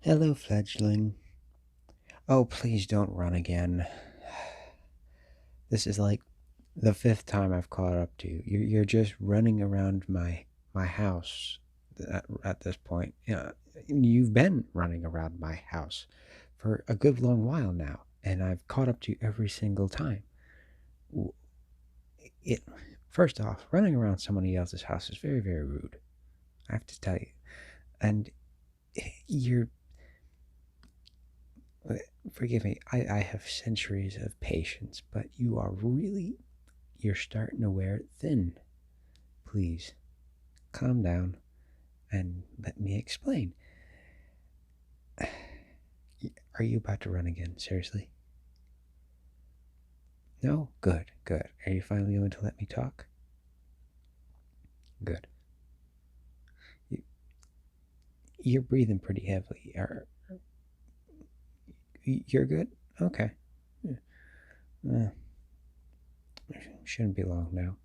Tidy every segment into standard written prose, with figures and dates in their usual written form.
Hello, Fledgling. Oh, please don't run again. This is like the fifth time I've caught up to you. You're just running around my house at this point. Yeah, you've been running around my house for a good long while now, and I've caught up to you every single time. It First off, running around somebody else's house is very, very rude. I have to tell you. And you're forgive me, I have centuries of patience, but you're starting to wear it thin. Please, calm down and let me explain. Are you about to run again? Seriously? No? Good, good. Are you finally going to let me talk? Good. You're breathing pretty heavily. You're good? Okay. Uh, shouldn't be long now.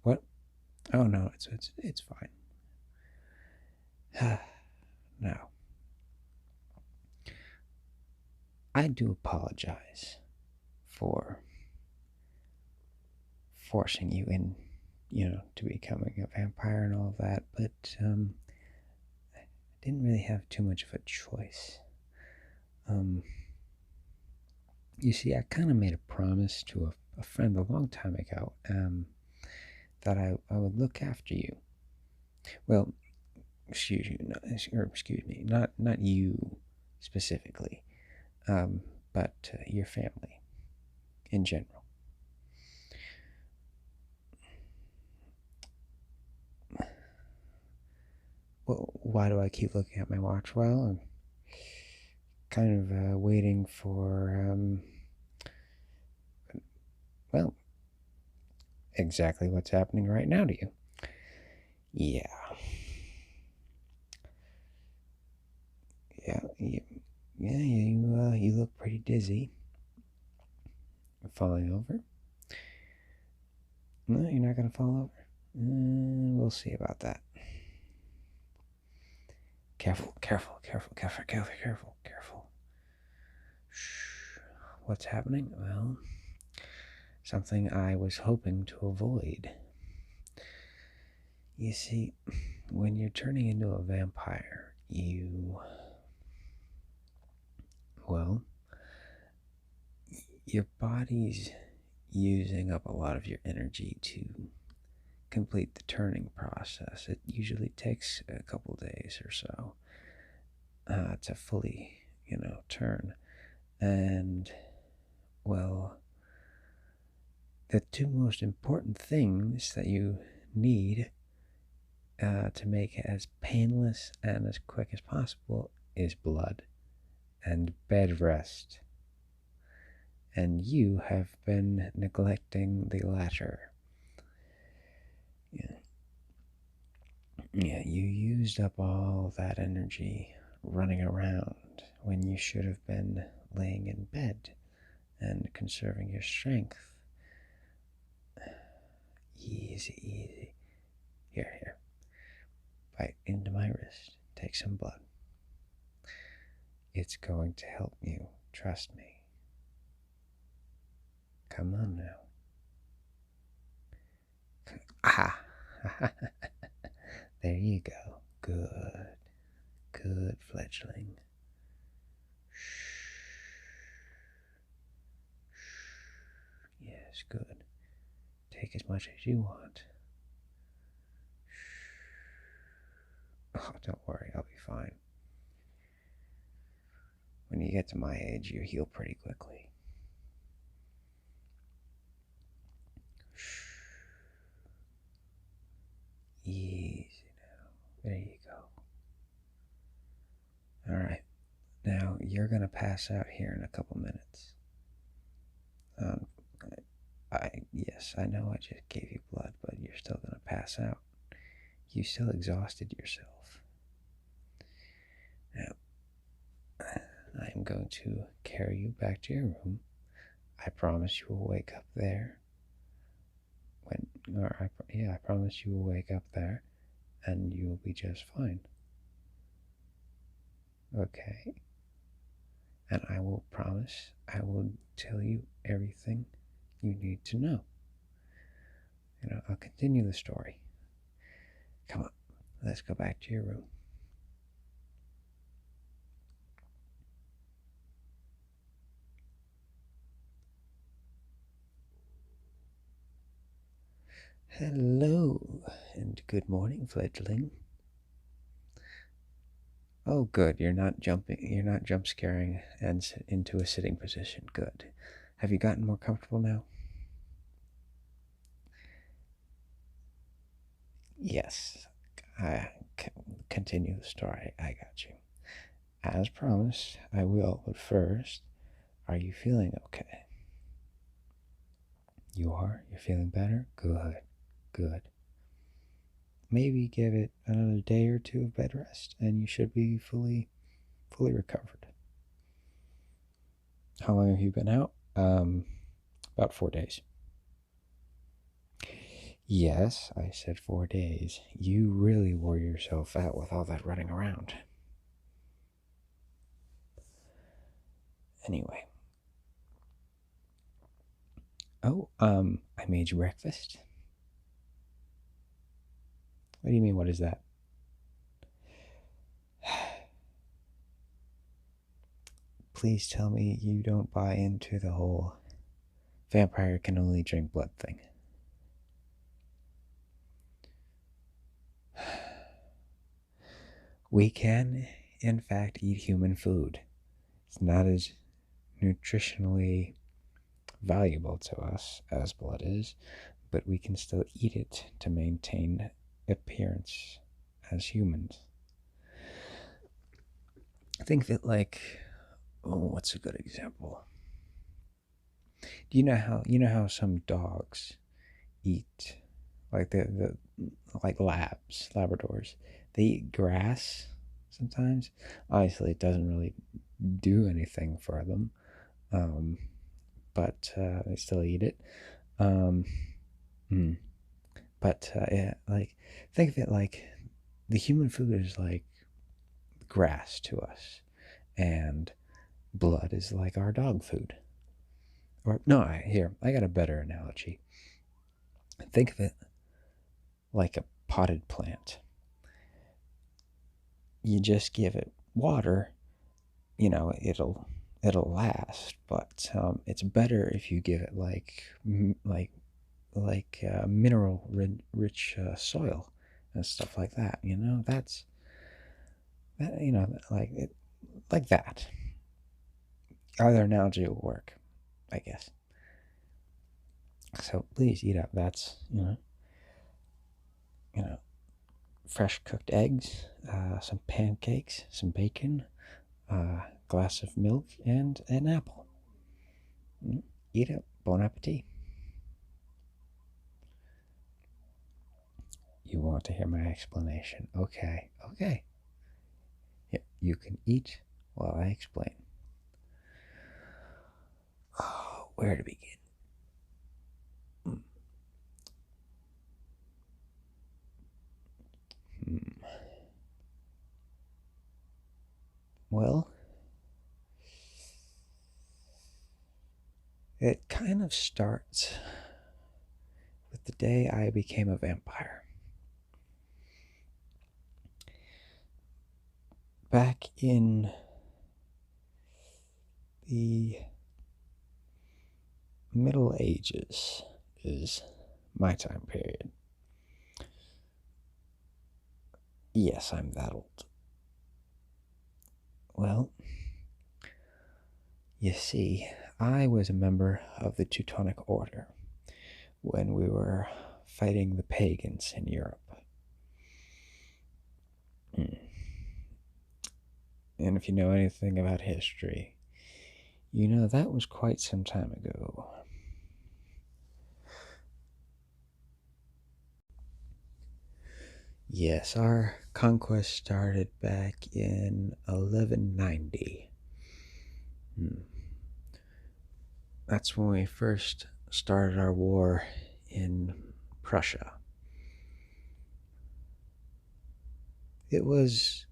What? Oh no, it's fine. Now, I do apologize for forcing you in, to becoming a vampire and all of that, but I didn't really have too much of a choice. Um, you see, I kind of made a promise to a friend a long time ago, that I would look after you. Well, excuse me, not you specifically, but your family in general. Well, why do I keep looking at my watch? Well, I'm kind of waiting for, well, exactly what's happening right now to you. Yeah. You look pretty dizzy. Falling over? No, you're not gonna fall over. We'll see about that. Careful, careful, careful, careful, careful, careful, careful. Shh. What's happening? Well, something I was hoping to avoid. You see, when you're turning into a vampire, well, your body's using up a lot of your energy to complete the turning process. It usually takes a couple days or so to fully, turn. And, well, the two most important things that you need to make it as painless and as quick as possible is blood and bed rest. And you have been neglecting the latter. Yeah. Yeah, you used up all that energy running around when you should have been laying in bed and conserving your strength. Easy, easy. Here. Bite into my wrist. Take some blood. It's going to help you. Trust me. Come on now. Ah! There you go. Good. Good, fledgling. Shh. Yes, good. Take as much as you want. Oh, don't worry, I'll be fine. When you get to my age, you heal pretty quickly. Shh. Easy now. There you go. Alright. Now, you're gonna pass out here in a couple minutes. Um, yes, I know I just gave you blood, but you're still gonna pass out. You still exhausted yourself. Now, I'm going to carry you back to your room. I promise you will wake up there. I promise you will wake up there, and you will be just fine. Okay? And I will promise I will tell you everything you need to know. I'll continue the story. Come on, let's go back to your room. Hello, and good morning, Fledgling. Oh, good. You're not jumping. You're not jump scaring and into a sitting position. Good. Have you gotten more comfortable now? Yes. I continue the story. I got you. As promised, I will. But first, are you feeling okay? You are. You're feeling better. Good. Good. Maybe give it another day or two of bed rest, and you should be fully recovered. How long have you been out? About 4 days. Yes, I said 4 days. You really wore yourself out with all that running around. Anyway. Oh, I made you breakfast. What do you mean, what is that? Please tell me you don't buy into the whole vampire can only drink blood thing. We can, in fact, eat human food. It's not as nutritionally valuable to us as blood is, but we can still eat it to maintain appearance as humans. Think of it like, what's a good example? Do you know how some dogs eat, like the like Labradors? They eat grass sometimes. Obviously, it doesn't really do anything for them, but they still eat it. Um, mm. But yeah, like think of it like the human food is like grass to us, and blood is like our dog food. Or no, here I got a better analogy. Think of it like a potted plant. You just give it water, it'll last. But it's better if you give it mineral rich soil and stuff like that. That's that. Like that. Either analogy will work, I guess. So please eat up. That's fresh cooked eggs, some pancakes, some bacon, a glass of milk, and an apple. Eat it. Bon appetit. You want to hear my explanation? Okay, okay. Yeah, you can eat while I explain. Oh, where to begin? Hmm. Well, it kind of starts with the day I became a vampire. Back in the Middle Ages is my time period. Yes, I'm that old. Well, you see, I was a member of the Teutonic Order when we were fighting the pagans in Europe. And if you know anything about history, you know that was quite some time ago. Yes, our conquest started back in 1190. That's when we first started our war in Prussia. It was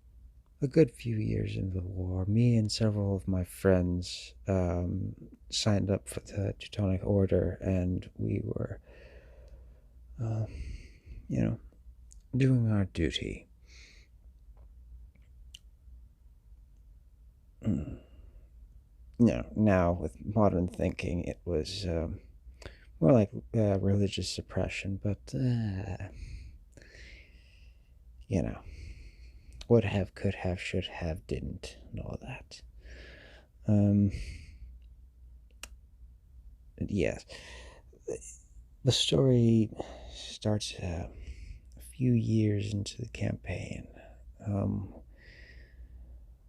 a good few years into the war, me and several of my friends signed up for the Teutonic Order, and we were, uh, you know, doing our duty. Now with modern thinking, it was more like religious suppression, but you know, would have, could have, should have, didn't, and all that. Um, yes, the story starts a few years into the campaign. Um,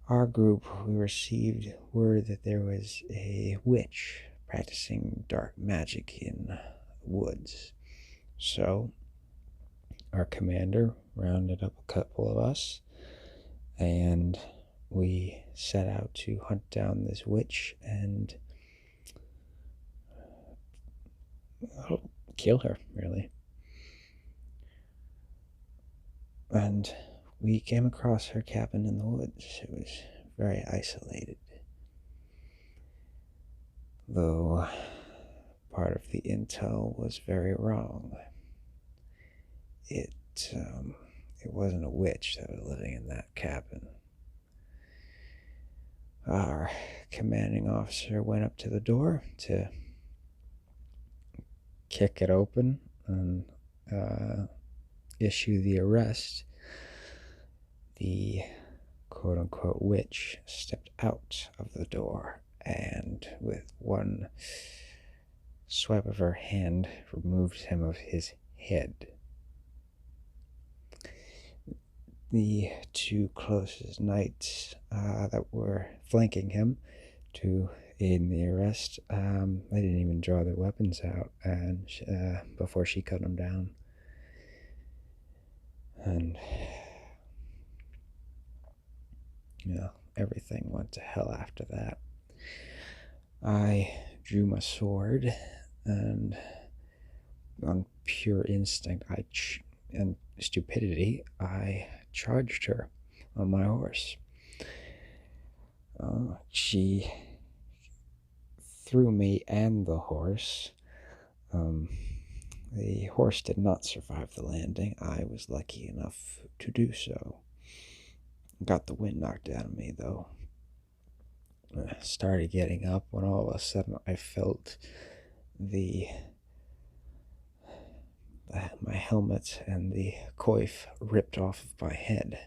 our group, we received word that there was a witch practicing dark magic in the woods. So, our commander rounded up a couple of us, and we set out to hunt down this witch and kill her, really. And we came across her cabin in the woods. It was very isolated. Though part of the intel was very wrong. It, it wasn't a witch that was living in that cabin. Our commanding officer went up to the door to kick it open and issue the arrest. The quote-unquote witch stepped out of the door and with one swipe of her hand removed him of his head. The two closest knights that were flanking him to aid in the arrest, they didn't even draw their weapons out and before she cut them down. And everything went to hell after that. I drew my sword, and on pure instinct and stupidity, I charged her on my horse. She threw me and the horse. The horse did not survive the landing. I was lucky enough to do so. Got the wind knocked out of me, though. I started getting up when all of a sudden I felt my helmet and the coif ripped off of my head.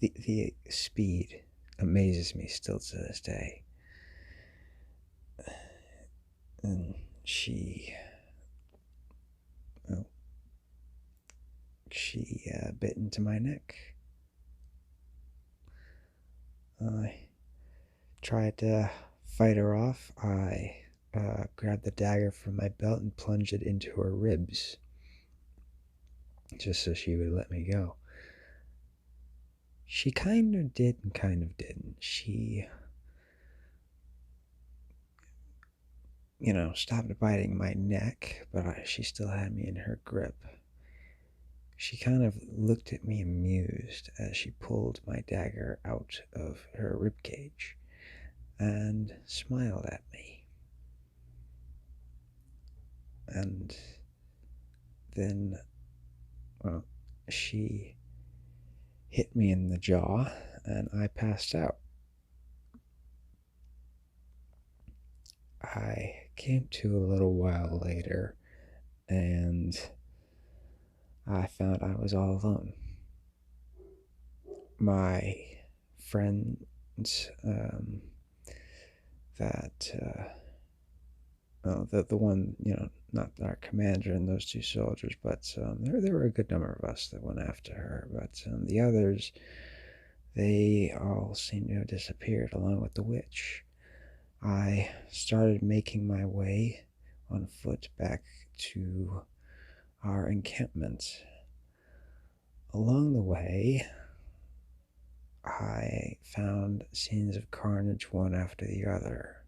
The speed amazes me still to this day. And she bit into my neck. I tried to fight her off. I grabbed the dagger from my belt and plunged it into her ribs, just so she would let me go. She kind of did and kind of didn't. She, stopped biting my neck, but she still had me in her grip. She kind of looked at me amused as she pulled my dagger out of her ribcage and smiled at me. And then, she hit me in the jaw and I passed out. I came to a little while later and I found I was all alone. My friends the one, not our commander and those two soldiers, but there were a good number of us that went after her. But the others, they all seemed to have disappeared along with the witch. I started making my way on foot back to our encampment. Along the way, I found scenes of carnage one after the other.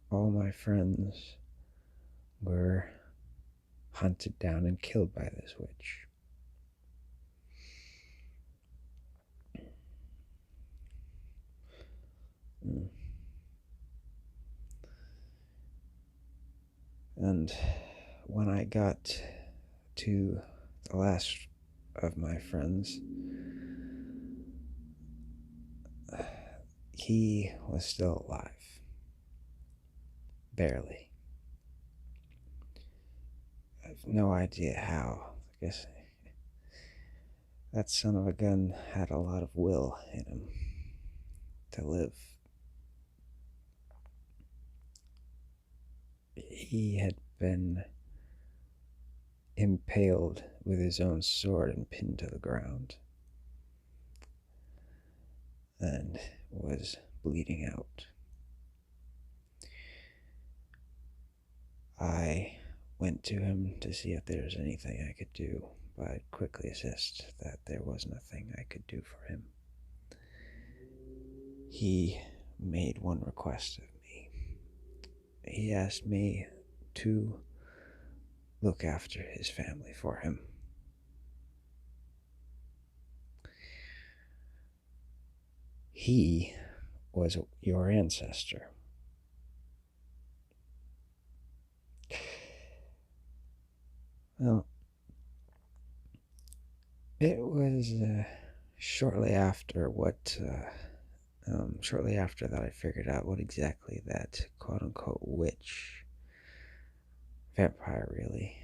All my friends were hunted down and killed by this witch. And when I got to the last of my friends, he was still alive. Barely. I have no idea how. I guess that son of a gun had a lot of will in him to live. He had been impaled with his own sword and pinned to the ground, and was bleeding out. I went to him to see if there was anything I could do, but I'd quickly assessed that there was nothing I could do for him. He made one request of me. He asked me to look after his family for him. He was your ancestor. Well, it was shortly after that I figured out what exactly that quote-unquote witch, vampire really,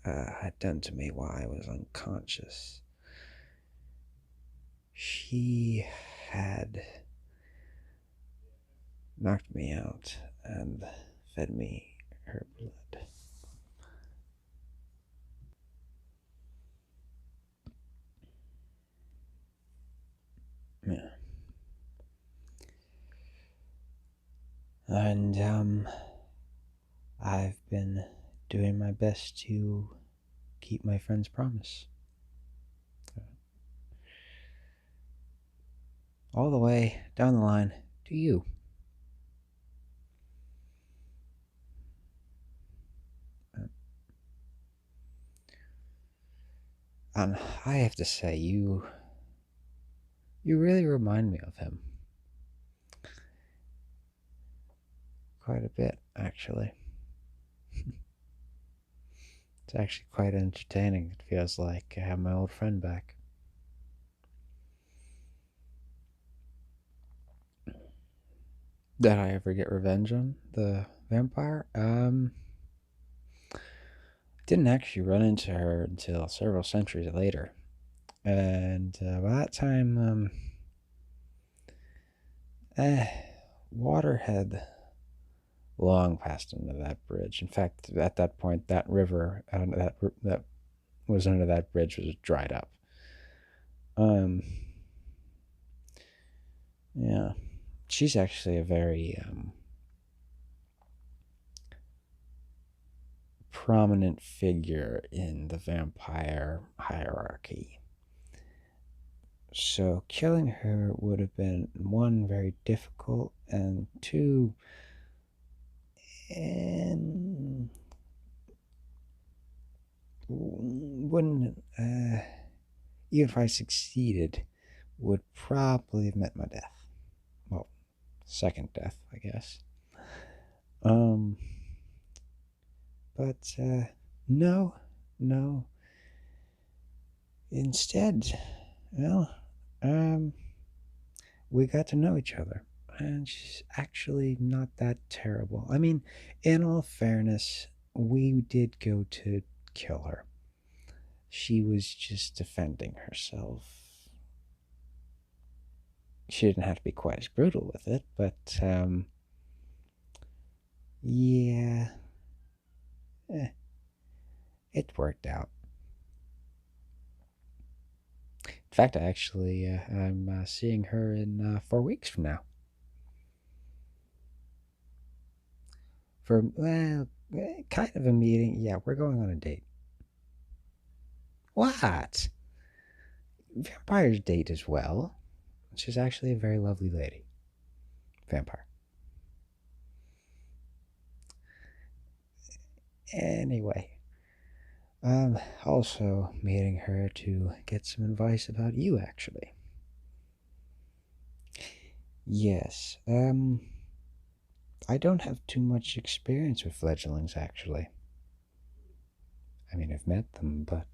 had done to me while I was unconscious. She had knocked me out and fed me her blood. Yeah. And I've been doing my best to keep my friend's promise. All the way down the line to you. And I have to say, you really remind me of him. Quite a bit, actually. It's actually quite entertaining. It feels like I have my old friend back. Did I ever get revenge on the vampire? Didn't actually run into her until several centuries later. And by that time, water had long passed under that bridge. In fact, at that point, that river that was under that bridge was dried up. Yeah, she's actually a very prominent figure in the vampire hierarchy. So killing her would have been, one, very difficult, and two, wouldn't, even if I succeeded, would probably have met my death. Well, second death, I guess. But no. Instead, well, we got to know each other, and she's actually not that terrible. I mean, in all fairness, we did go to kill her. She was just defending herself. She didn't have to be quite as brutal with it, but yeah, it worked out. In fact, I'm seeing her in 4 weeks from now. For, well, kind of a meeting. Yeah, we're going on a date. What? Vampires date as well. She's actually a very lovely lady. Vampire. Anyway, Also meeting her to get some advice about you, actually. Yes, I don't have too much experience with fledglings, actually. I mean, I've met them, but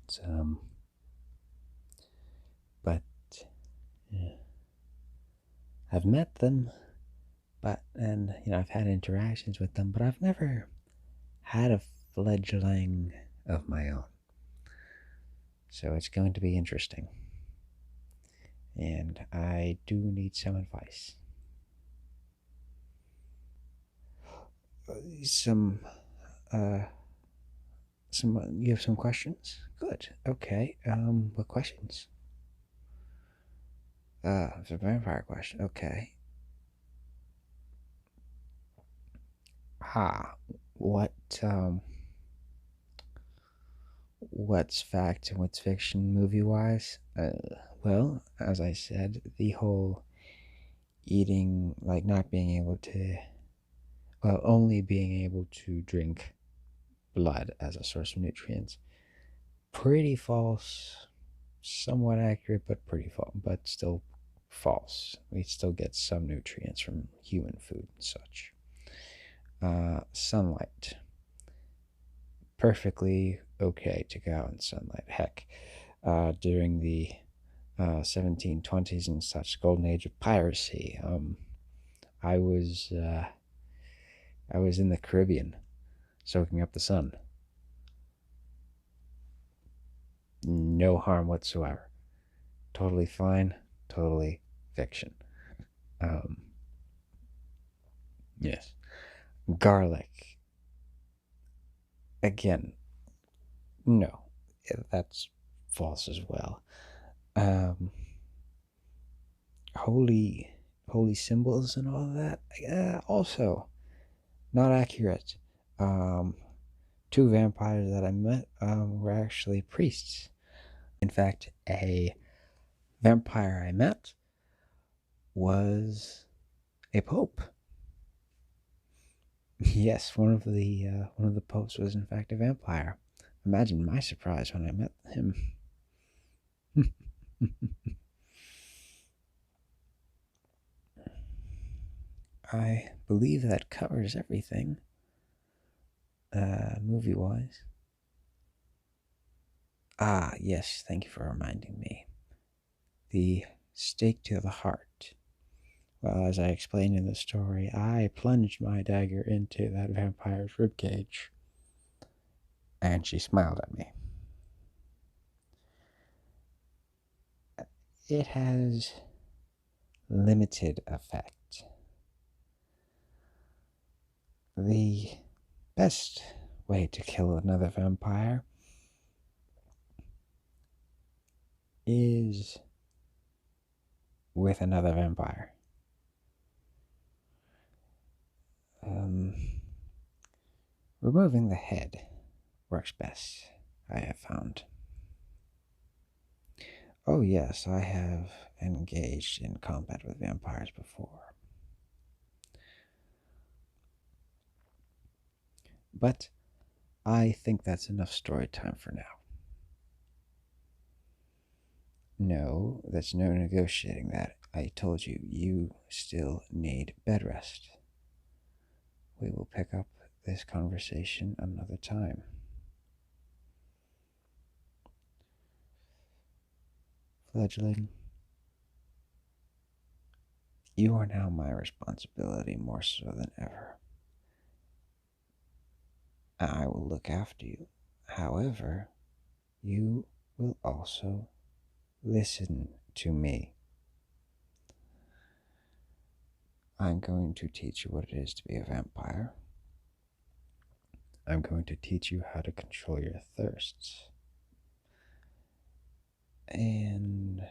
yeah, I've met them, and I've had interactions with them, but I've never had a fledgling of my own. So it's going to be interesting. And I do need some advice. Some, uh, you have some questions? Good. Okay. What questions? It's a vampire question. Okay. What, what's fact and what's fiction movie-wise? Well, as I said, the whole eating, like not being able to, well, only being able to drink blood as a source of nutrients. Pretty false, somewhat accurate, but pretty false, but still false. We still get some nutrients from human food and such. Sunlight. Perfectly okay to go out in sunlight. Heck, during the 1720s and such, golden age of piracy, I was I was in the Caribbean, soaking up the sun. No harm whatsoever. Totally fine. Totally fiction. Um, yes. Garlic. Again, no. That's false as well. Um, holy, holy symbols and all of that. Also, not accurate. Um, two vampires that I met were actually priests. In fact, a vampire I met was a pope. Yes, one of the popes was in fact a vampire. Imagine my surprise when I met him. I believe that covers everything, movie wise. Ah, yes, thank you for reminding me. The stake to the heart. Well, as I explained in the story, I plunged my dagger into that vampire's ribcage, and she smiled at me. It has limited effect. The best way to kill another vampire is with another vampire. Removing the head works best, I have found. Oh, yes, I have engaged in combat with vampires before. But I think that's enough story time for now. No, that's no negotiating that. I told you, you still need bed rest. We will pick up this conversation another time. Fledgling, you are now my responsibility more so than ever. I will look after you. However, you will also listen to me. I'm going to teach you what it is to be a vampire. I'm going to teach you how to control your thirsts. And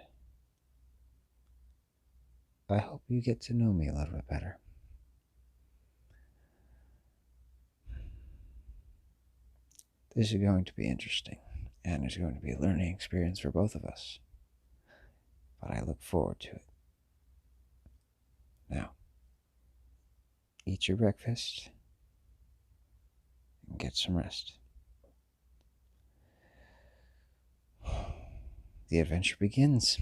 I hope you get to know me a little bit better. This is going to be interesting, and it's going to be a learning experience for both of us. But I look forward to it. Now, eat your breakfast and get some rest. the adventure begins.